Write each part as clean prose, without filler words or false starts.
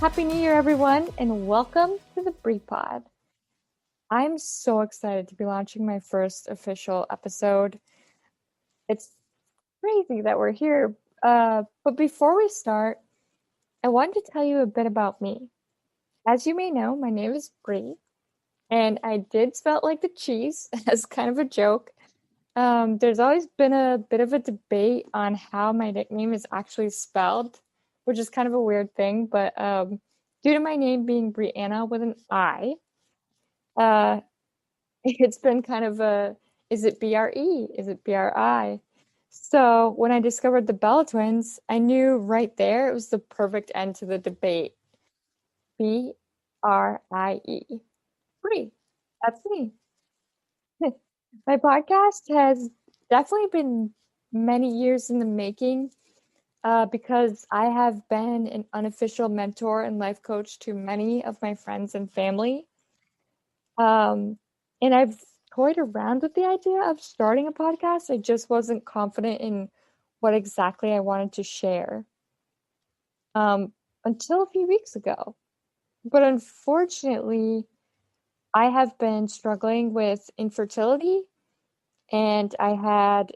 Happy New Year, everyone, and welcome to the Brie Pod. I'm so excited to be launching my first official episode. It's crazy that we're here. But before we start, I wanted to tell you a bit about me. As you may know, my name is Brie, and I did spell it like the cheese as kind of a joke. There's always been a bit of a debate on how my nickname is actually spelled, which is kind of a weird thing, but due to my name being Brianna with an I, uh, it's been kind of is it B-R-E? Is it B-R-I? So when I discovered the Bella twins, I knew right there it was the perfect end to the debate. B-R-I-E. Brie. That's me. My podcast has definitely been many years in the making because I have been an unofficial mentor and life coach to many of my friends and family. And I've toyed around with the idea of starting a podcast. I just wasn't confident in what exactly I wanted to share until a few weeks ago. But unfortunately, I have been struggling with infertility, and I had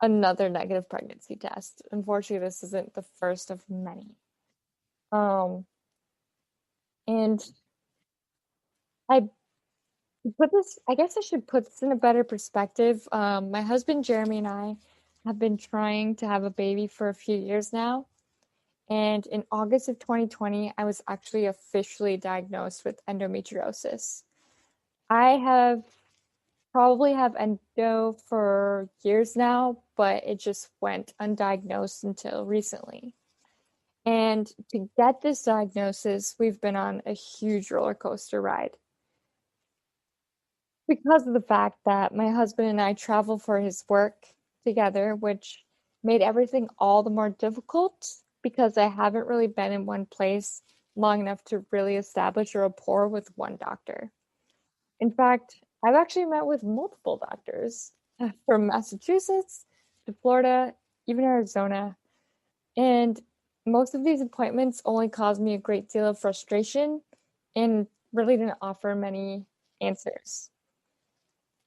another negative pregnancy test. Unfortunately, this isn't the first of many. Um, and I I guess I should put this in a better perspective. My husband Jeremy and I have been trying to have a baby for a few years now. And in August of 2020, I was actually officially diagnosed with endometriosis. I have probably have endo for years now, but it just went undiagnosed until recently. And to get this diagnosis, we've been on a huge roller coaster ride. Because of the fact that my husband and I travel for his work together, which made everything all the more difficult because I haven't really been in one place long enough to really establish a rapport with one doctor. In fact, I've actually met with multiple doctors from Massachusetts to Florida, even Arizona. And most of these appointments only caused me a great deal of frustration and really didn't offer many answers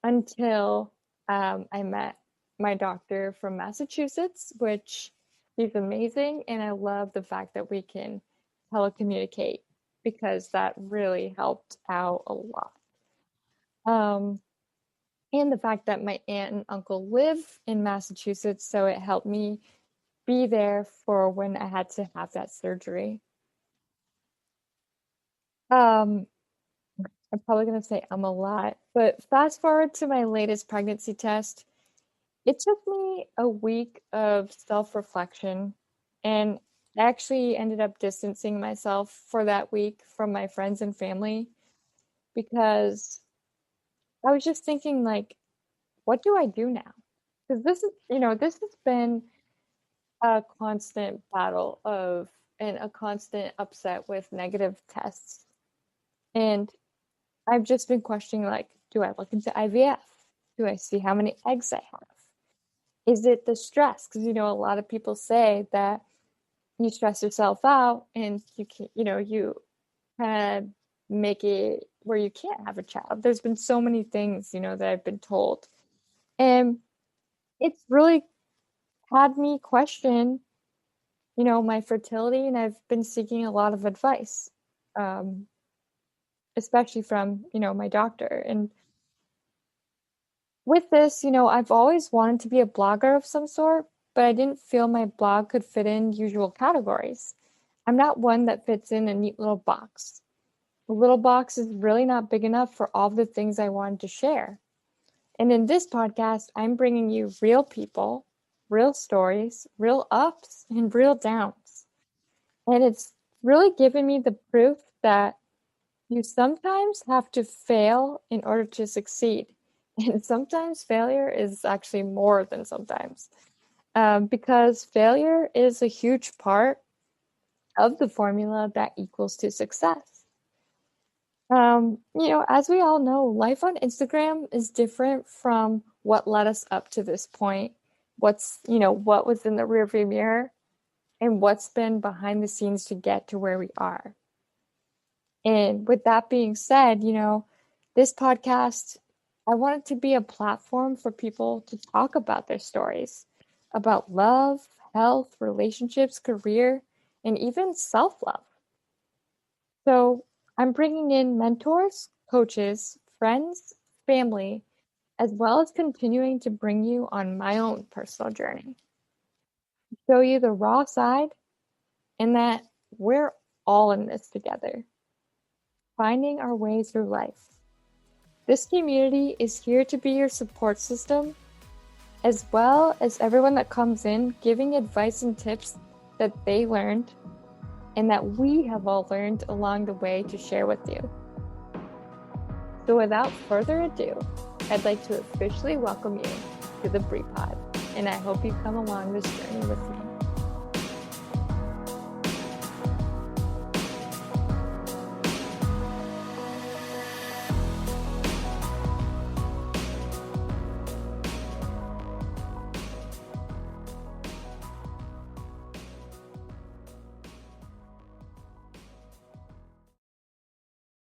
until I met my doctor from Massachusetts, which he's amazing. And I love the fact that we can telecommunicate because that really helped out a lot. And the fact that my aunt and uncle live in Massachusetts, so it helped me be there for when I had to have that surgery. Um, I'm probably going to say a lot, but fast forward to my latest pregnancy test. It took me a week of self-reflection, and I actually ended up distancing myself for that week from my friends and family because I was just thinking, like, what do I do now? Because this has been a constant battle of and a constant upset with negative tests. And I've just been questioning, like, do I look into IVF? Do I see how many eggs I have? Is it the stress? Because, a lot of people say that you stress yourself out and you can, you kind of make it where you can't have a child. There's been so many things, that I've been told. And it's really had me question, my fertility, and I've been seeking a lot of advice, especially from, my doctor. And with this, I've always wanted to be a blogger of some sort, but I didn't feel my blog could fit in usual categories. I'm not one that fits in a neat little box. The little box is really not big enough for all the things I wanted to share. And in this podcast, I'm bringing you real people, real stories, real ups, and real downs. And it's really given me the proof that you sometimes have to fail in order to succeed. And sometimes failure is actually more than sometimes, because failure is a huge part of the formula that equals to success. As we all know, life on Instagram is different from what led us up to this point. What was in the rearview mirror. and what's been behind the scenes to get to where we are. And with that being said, this podcast, I want it to be a platform for people to talk about their stories, about love, health, relationships, career, and even self-love. So I'm bringing in mentors, coaches, friends, family, as well as continuing to bring you on my own personal journey. Show you the raw side and that we're all in this together, finding our way through life. This community is here to be your support system, as well as everyone that comes in giving advice and tips that they learned and that we have all learned along the way to share with you. So without further ado, I'd like to officially welcome you to the Brie Pod, and I hope you come along this journey with me.